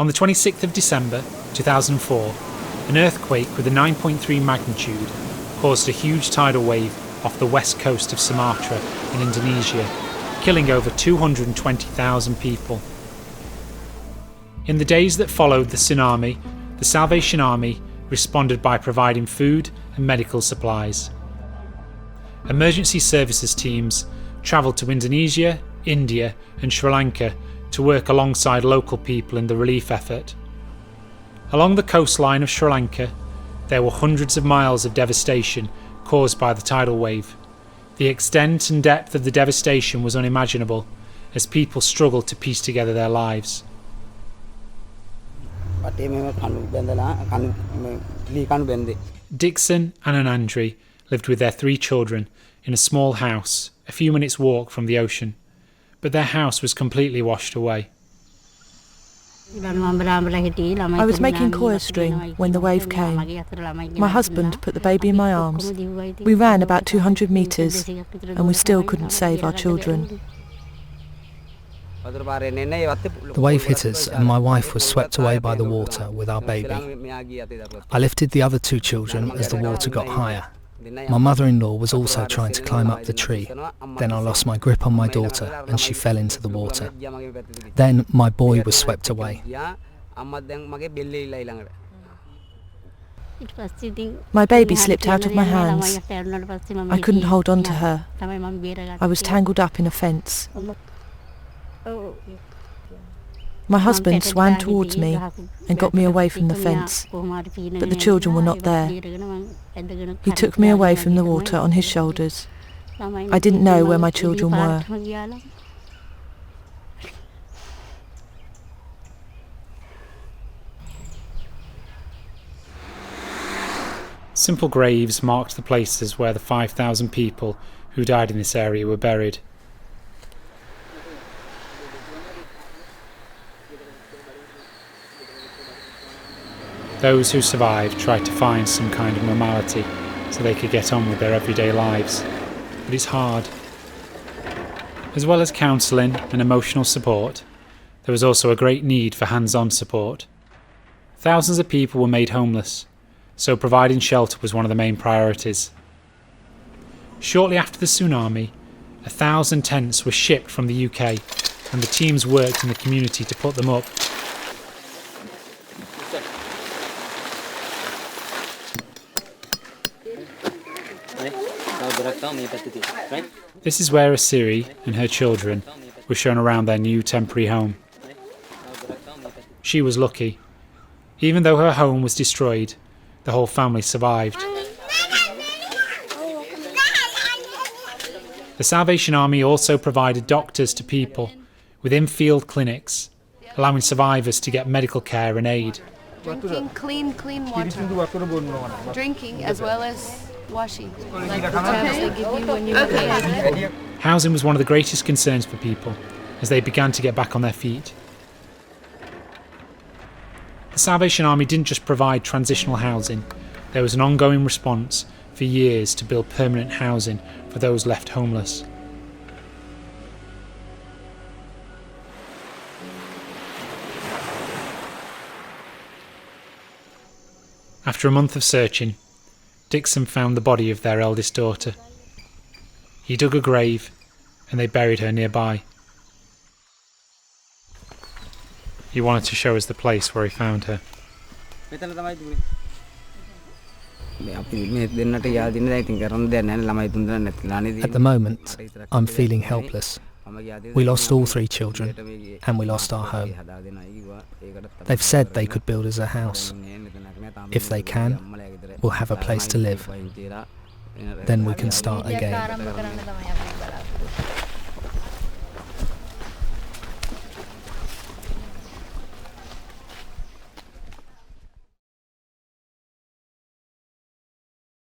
On the 26th of December 2004, an earthquake with a 9.3 magnitude caused a huge tidal wave off the west coast of Sumatra in Indonesia, killing over 220,000 people. In the days that followed the tsunami, the Salvation Army responded by providing food and medical supplies. Emergency services teams travelled to Indonesia, India and Sri Lanka to work alongside local people in the relief effort. Along the coastline of Sri Lanka, there were hundreds of miles of devastation caused by the tidal wave. The extent and depth of the devastation was unimaginable as people struggled to piece together their lives. Dixon and Anandri lived with their 3 children in a small house a few minutes' walk from the ocean, but their house was completely washed away. I was making coir string when the wave came. My husband put the baby in my arms. We ran about 200 metres and we still couldn't save our children. The wave hit us and my wife was swept away by the water with our baby. I lifted the other 2 children as the water got higher. My mother-in-law was also trying to climb up the tree. Then I lost my grip on my daughter and she fell into the water. Then my boy was swept away. My baby slipped out of my hands. I couldn't hold on to her. I was tangled up in a fence. My husband swam towards me and got me away from the fence, but the children were not there. He took me away from the water on his shoulders. I didn't know where my children were. Simple graves marked the places where the 5,000 people who died in this area were buried. Those who survived tried to find some kind of normality so they could get on with their everyday lives, but it's hard. As well as counselling and emotional support, there was also a great need for hands-on support. Thousands of people were made homeless, so providing shelter was one of the main priorities. Shortly after the tsunami, 1,000 tents were shipped from the UK, and the teams worked in the community to put them up. This is where Asiri and her children were shown around their new temporary home. She was lucky. Even though her home was destroyed, the whole family survived. The Salvation Army also provided doctors to people with in-field clinics, allowing survivors to get medical care and aid. Drinking clean water. Drinking as well as washing, like the tabs they give you when you okay. Housing was one of the greatest concerns for people as they began to get back on their feet. The Salvation Army didn't just provide transitional housing, there was an ongoing response for years to build permanent housing for those left homeless. After a month of searching, Dixon found the body of their eldest daughter. He dug a grave and they buried her nearby. He wanted to show us the place where he found her. At the moment, I'm feeling helpless. We lost all 3 children, and we lost our home. They've said they could build us a house. If they can, we'll have a place to live. Then we can start again.